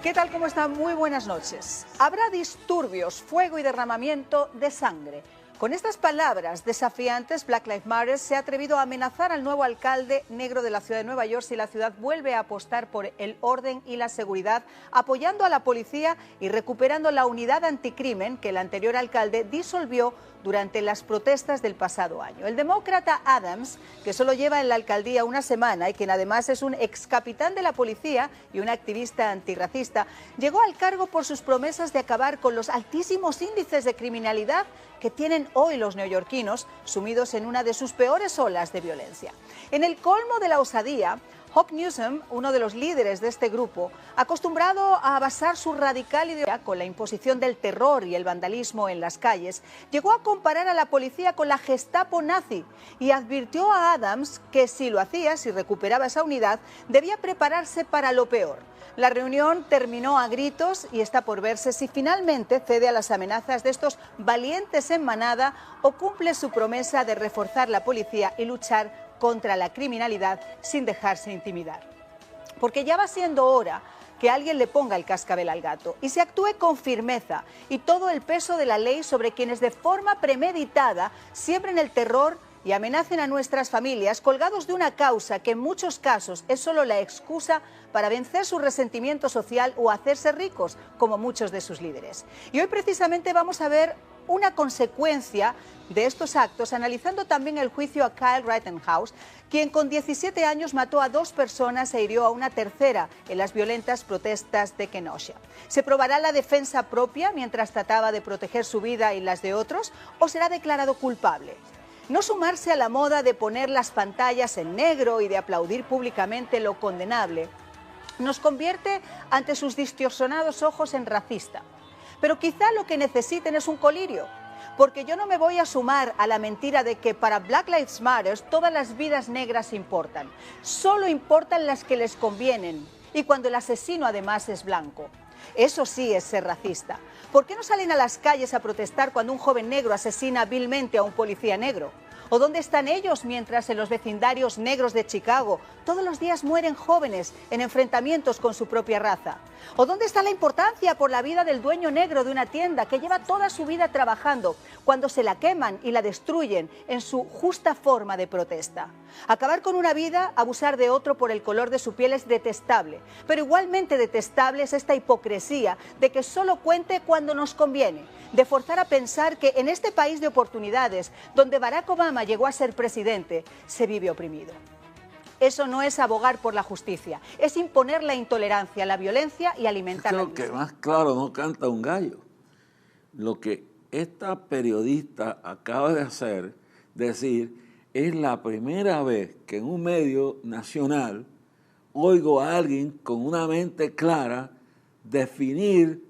¿Qué tal? ¿Cómo están? Muy buenas noches. Habrá disturbios, fuego y derramamiento de sangre. Con estas palabras desafiantes, Black Lives Matter se ha atrevido a amenazar al nuevo alcalde negro de la ciudad de Nueva York si la ciudad vuelve a apostar por el orden y la seguridad, apoyando a la policía y recuperando la unidad anticrimen que el anterior alcalde disolvió durante las protestas del pasado año. El demócrata Adams, que solo lleva en la alcaldía una semana y quien además es un ex capitán de la policía y un activista antirracista, llegó al cargo por sus promesas de acabar con los altísimos índices de criminalidad que tienen hoy los neoyorquinos, sumidos en una de sus peores olas de violencia. En el colmo de la osadía, Hawk Newsom, uno de los líderes de este grupo, acostumbrado a basar su radical ideología con la imposición del terror y el vandalismo en las calles, llegó a comparar a la policía con la Gestapo nazi y advirtió a Adams que si lo hacía, si recuperaba esa unidad, debía prepararse para lo peor. La reunión terminó a gritos y está por verse si finalmente cede a las amenazas de estos valientes en manada o cumple su promesa de reforzar la policía y luchar contra la criminalidad sin dejarse intimidar. Porque ya va siendo hora que alguien le ponga el cascabel al gato y se actúe con firmeza y todo el peso de la ley sobre quienes de forma premeditada siembren el terror y amenacen a nuestras familias colgados de una causa que en muchos casos es solo la excusa para vencer su resentimiento social o hacerse ricos, como muchos de sus líderes. Y hoy precisamente vamos a ver una consecuencia de estos actos, analizando también el juicio a Kyle Rittenhouse, quien con 17 años mató a 2 personas e hirió a una tercera en las violentas protestas de Kenosha. ¿Se probará la defensa propia mientras trataba de proteger su vida y las de otros, o será declarado culpable? No sumarse a la moda de poner las pantallas en negro y de aplaudir públicamente lo condenable nos convierte ante sus distorsionados ojos en racista. Pero quizá lo que necesiten es un colirio, porque yo no me voy a sumar a la mentira de que para Black Lives Matter todas las vidas negras importan. Solo importan las que les convienen y cuando el asesino además es blanco. Eso sí es ser racista. ¿Por qué no salen a las calles a protestar cuando un joven negro asesina vilmente a un policía negro? ¿O dónde están ellos mientras en los vecindarios negros de Chicago todos los días mueren jóvenes en enfrentamientos con su propia raza? ¿O dónde está la importancia por la vida del dueño negro de una tienda que lleva toda su vida trabajando cuando se la queman y la destruyen en su justa forma de protesta? Acabar con una vida, abusar de otro por el color de su piel es detestable, pero igualmente detestable es esta hipocresía de que solo cuente cuando nos conviene, de forzar a pensar que en este país de oportunidades, donde Barack Obama llegó a ser presidente, se vive oprimido. Eso no es abogar por la justicia, es imponer la intolerancia, la violencia y alimentar la misma. Creo que más claro no canta un gallo. Lo que esta periodista acaba de hacer, decir, es la primera vez que en un medio nacional oigo a alguien con una mente clara definir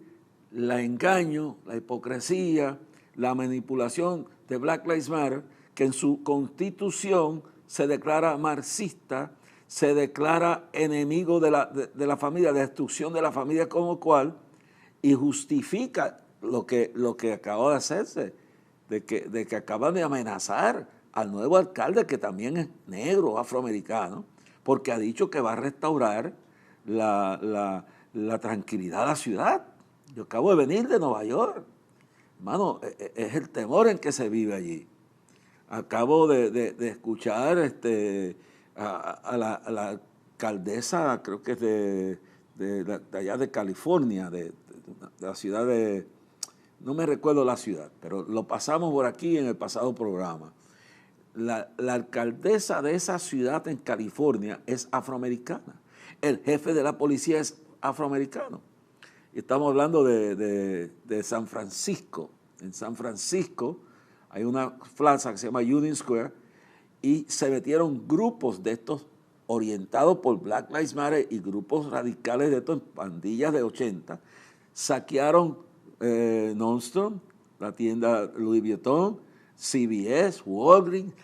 el engaño, la hipocresía, la manipulación de Black Lives Matter, que en su constitución se declara marxista, se declara enemigo de la familia, de destrucción de la familia como cual, y justifica lo que acaba de hacerse, de que acaban de amenazar al nuevo alcalde, que también es negro, afroamericano, porque ha dicho que va a restaurar la tranquilidad de la ciudad. Yo acabo de venir de Nueva York, hermano, es el temor en que se vive allí. Acabo de escuchar a la alcaldesa, creo que es de allá de California, de la ciudad de, no me recuerdo la ciudad, pero lo pasamos por aquí en el pasado programa. La alcaldesa de esa ciudad en California es afroamericana. El jefe de la policía es afroamericano. Y estamos hablando de San Francisco. En San Francisco hay una plaza que se llama Union Square y se metieron grupos de estos orientados por Black Lives Matter y grupos radicales de estos, pandillas de 80, saquearon Nordstrom, la tienda Louis Vuitton, CVS, Walgreens,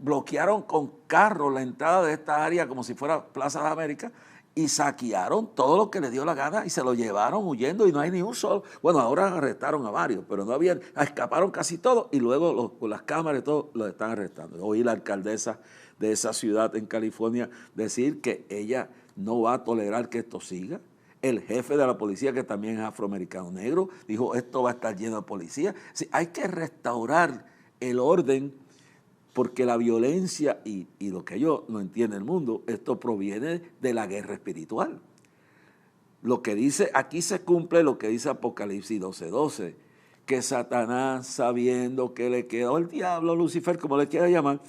bloquearon con carros la entrada de esta área como si fuera Plaza de América y saquearon todo lo que les dio la gana y se lo llevaron huyendo y no hay ni un solo. Bueno, ahora arrestaron a varios, pero no habían, escaparon casi todos y luego con las cámaras y todo los están arrestando. Oí la alcaldesa de esa ciudad en California decir que ella no va a tolerar que esto siga. El jefe de la policía, que también es afroamericano negro, dijo esto va a estar lleno de policía. Sí, hay que restaurar el orden porque la violencia y lo que yo no entiende el mundo, esto proviene de la guerra espiritual. Lo que dice, aquí se cumple lo que dice Apocalipsis 12:12, que Satanás, sabiendo que le queda, o el diablo, Lucifer, como le quiera llamar,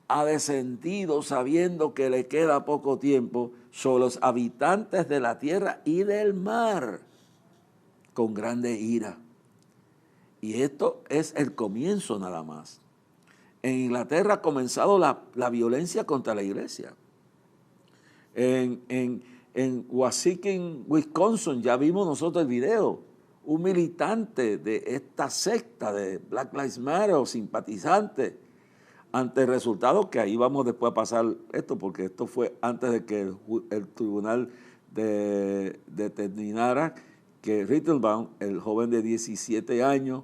ha descendido sabiendo que le queda poco tiempo sobre los habitantes de la tierra y del mar, con grande ira. Y esto es el comienzo nada más. En Inglaterra ha comenzado la violencia contra la iglesia. En Waukesha, Wisconsin, ya vimos nosotros el video. Un militante de esta secta de Black Lives Matter o simpatizante, ante el resultado que ahí vamos después a pasar esto, porque esto fue antes de que el tribunal determinara que Rittenbaum, el joven de 17 años,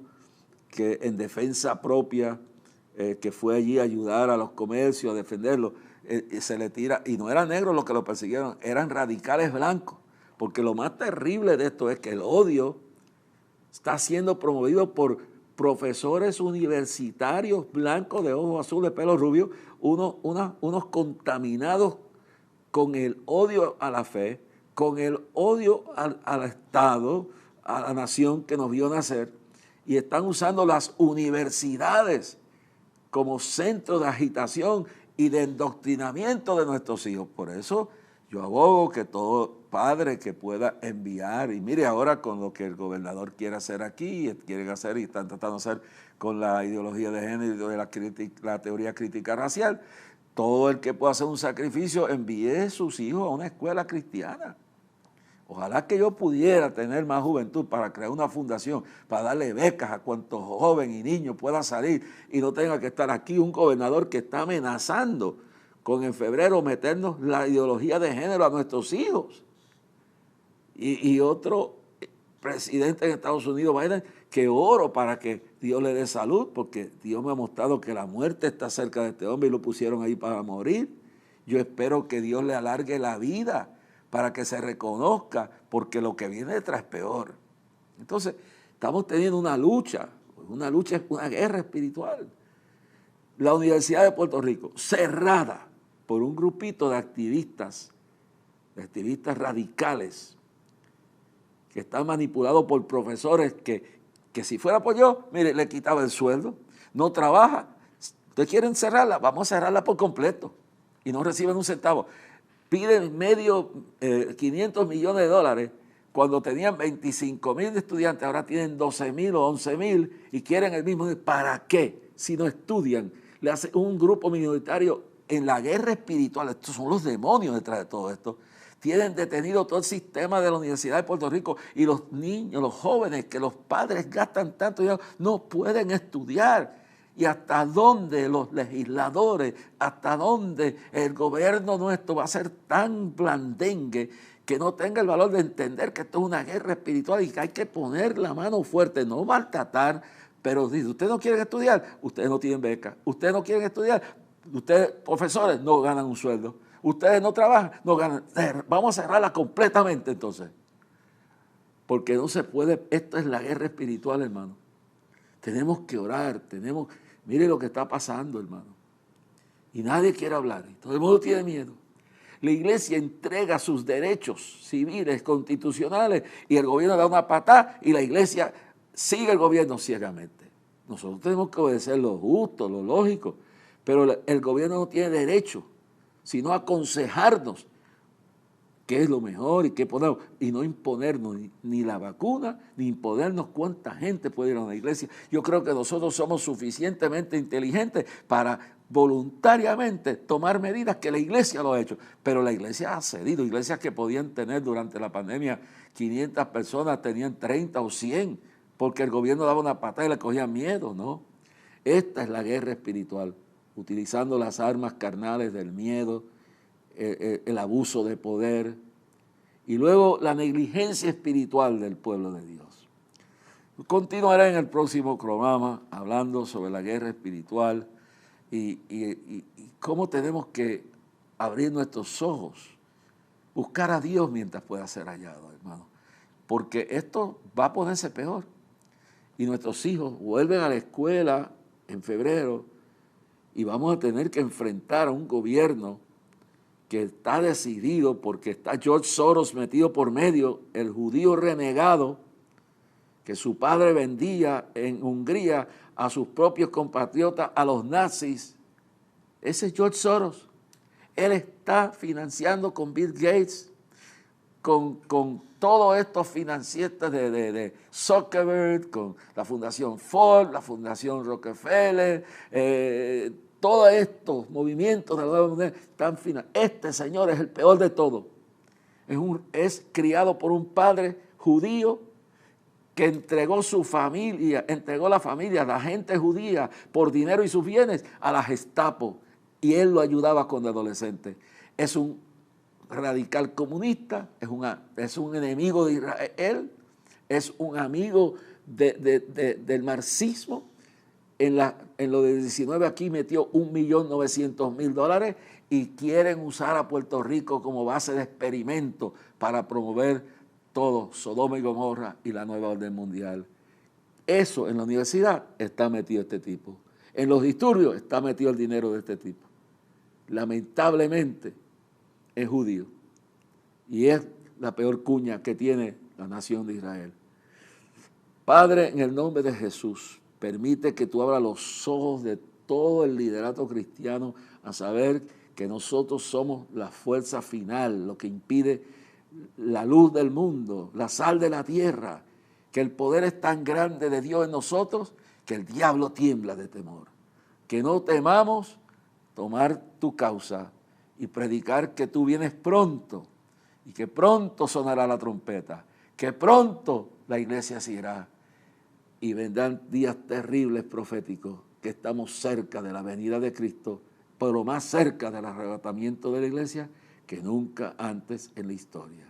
que en defensa propia, que fue allí a ayudar a los comercios, a defenderlos, se le tira, y no eran negros los que lo persiguieron, eran radicales blancos, porque lo más terrible de esto es que el odio está siendo promovido por profesores universitarios blancos de ojos azules, pelo rubio, unos contaminados con el odio a la fe, con el odio al Estado, a la nación que nos vio nacer, y están usando las universidades como centro de agitación y de endoctrinamiento de nuestros hijos. Por eso yo abogo que todo padre que pueda enviar, y mire ahora con lo que el gobernador quiere hacer aquí, quieren hacer y están tratando de hacer con la ideología de género y de la teoría crítica racial, todo el que pueda hacer un sacrificio, envíe sus hijos a una escuela cristiana. Ojalá que yo pudiera tener más juventud para crear una fundación, para darle becas a cuantos joven y niños pueda salir y no tenga que estar aquí un gobernador que está amenazando con en febrero meternos la ideología de género a nuestros hijos. Y otro presidente en Estados Unidos, Biden, que oro para que Dios le dé salud, porque Dios me ha mostrado que la muerte está cerca de este hombre y lo pusieron ahí para morir. Yo espero que Dios le alargue la vida para que se reconozca, porque lo que viene detrás es peor. Entonces, estamos teniendo una lucha, una guerra espiritual. La Universidad de Puerto Rico, cerrada por un grupito de activistas radicales, que están manipulados por profesores que si fuera por yo, mire, le quitaba el sueldo, no trabaja. ¿Ustedes quieren cerrarla? Vamos a cerrarla por completo y no reciben un centavo. Piden 500 millones de dólares cuando tenían 25,000 estudiantes, ahora tienen 12,000 o 11,000 y quieren el mismo. ¿Para qué? Si no estudian, le hacen un grupo minoritario en la guerra espiritual. Estos son los demonios detrás de todo esto. Tienen detenido todo el sistema de la Universidad de Puerto Rico y los niños, los jóvenes, que los padres gastan tanto dinero, no pueden estudiar. Y hasta dónde los legisladores, hasta dónde el gobierno nuestro va a ser tan blandengue que no tenga el valor de entender que esto es una guerra espiritual y que hay que poner la mano fuerte, no maltratar, pero si ustedes no quieren estudiar, ustedes no tienen beca, ustedes no quieren estudiar, ustedes, profesores, no ganan un sueldo, ustedes no trabajan, no ganan. Vamos a cerrarla completamente entonces, porque no se puede. Esto es la guerra espiritual, hermano. Tenemos que orar, mire lo que está pasando, hermano. Y nadie quiere hablar, y todo el mundo tiene miedo. La iglesia entrega sus derechos civiles, constitucionales, y el gobierno da una patada y la iglesia sigue el gobierno ciegamente. Nosotros tenemos que obedecer lo justo, lo lógico, pero el gobierno no tiene derecho, sino aconsejarnos qué es lo mejor y qué podemos, y no imponernos ni la vacuna, ni imponernos cuánta gente puede ir a una iglesia. Yo creo que nosotros somos suficientemente inteligentes para voluntariamente tomar medidas que la iglesia lo ha hecho, pero la iglesia ha cedido. Iglesias que podían tener durante la pandemia 500 personas, tenían 30 o 100, porque el gobierno daba una patada y le cogía miedo, ¿no? Esta es la guerra espiritual, utilizando las armas carnales del miedo, el abuso de poder y luego la negligencia espiritual del pueblo de Dios. Continuaré en el próximo programa hablando sobre la guerra espiritual y cómo tenemos que abrir nuestros ojos, buscar a Dios mientras pueda ser hallado, hermano, porque esto va a ponerse peor y nuestros hijos vuelven a la escuela en febrero y vamos a tener que enfrentar a un gobierno que está decidido porque está George Soros metido por medio, el judío renegado que su padre vendía en Hungría a sus propios compatriotas, a los nazis. Ese es George Soros. Él está financiando con Bill Gates, con todos estos financiistas de Zuckerberg, con la Fundación Ford, la Fundación Rockefeller, todos estos movimientos de la nueva moneda están financiados. Este señor es el peor de todo. Es criado por un padre judío que entregó su familia, entregó la familia, la gente judía, por dinero y sus bienes a la Gestapo. Y él lo ayudaba cuando adolescente. Es un radical comunista, es un enemigo de Israel, es un amigo del marxismo. En lo de 19 aquí metió $1.900.000 y quieren usar a Puerto Rico como base de experimento para promover todo, Sodoma y Gomorra y la nueva orden mundial. Eso en la universidad está metido este tipo. En los disturbios está metido el dinero de este tipo. Lamentablemente es judío y es la peor cuña que tiene la nación de Israel. Padre, en el nombre de Jesús, permite que tú abras los ojos de todo el liderato cristiano a saber que nosotros somos la fuerza final, lo que impide la luz del mundo, la sal de la tierra, que el poder es tan grande de Dios en nosotros que el diablo tiembla de temor. Que no temamos tomar tu causa y predicar que tú vienes pronto y que pronto sonará la trompeta, que pronto la iglesia se irá y vendrán días terribles proféticos, que estamos cerca de la venida de Cristo, pero más cerca del arrebatamiento de la iglesia que nunca antes en la historia.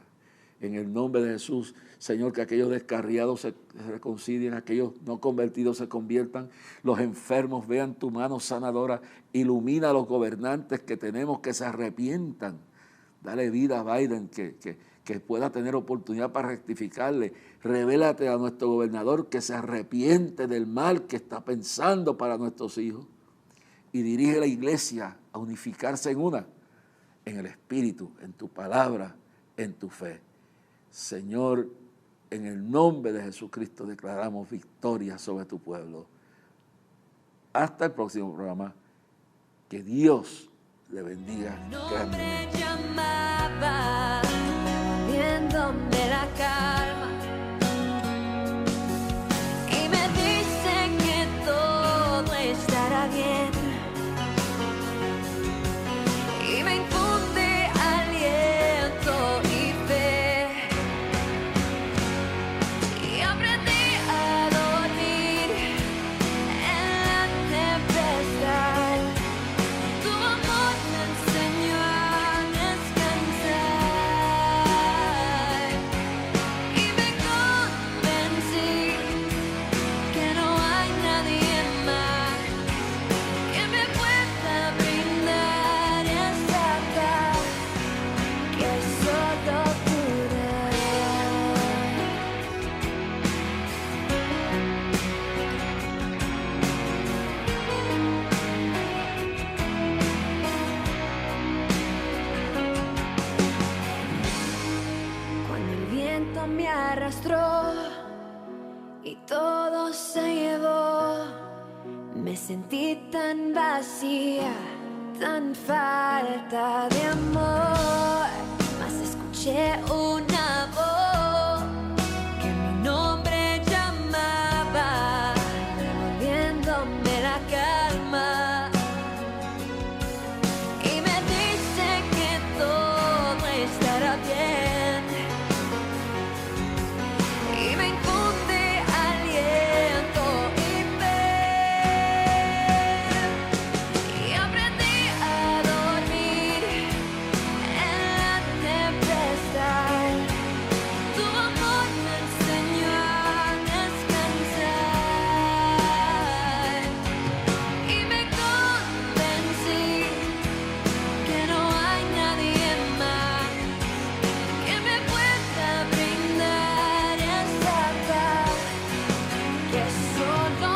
En el nombre de Jesús, Señor, que aquellos descarriados se reconcilien, aquellos no convertidos se conviertan, los enfermos vean tu mano sanadora, ilumina a los gobernantes que tenemos que se arrepientan. Dale vida a Biden, que pueda tener oportunidad para rectificarle. Revélate a nuestro gobernador que se arrepiente del mal que está pensando para nuestros hijos y dirige a la iglesia a unificarse en una, en el Espíritu, en tu palabra, en tu fe. Señor, en el nombre de Jesucristo declaramos victoria sobre tu pueblo. Hasta el próximo programa. Que Dios le bendiga grandemente. Me llamaba, viéndome la calma, y me dice que todo estará bien, y me infunde aliento y fe, y aprendí a dormir en la tempestad. Tu amor me enseñó a descansar y me convencí que no hay nadie más que me pueda brindar esa paz que solo tú das. Cuando el viento me arrastró y todo se llevó, me sentí tan vacía, tan falta de amor, mas escuché escuché una voz que mi nombre llamaba, devolviéndome la calma. Y me dice que todo estará bien. Y me infunde aliento y fe. Y aprendí a dormir en la tempestad. Tu amor me enseñó a descansar. Y me convencí que no hay nadie más que me pueda brindar esa paz que solo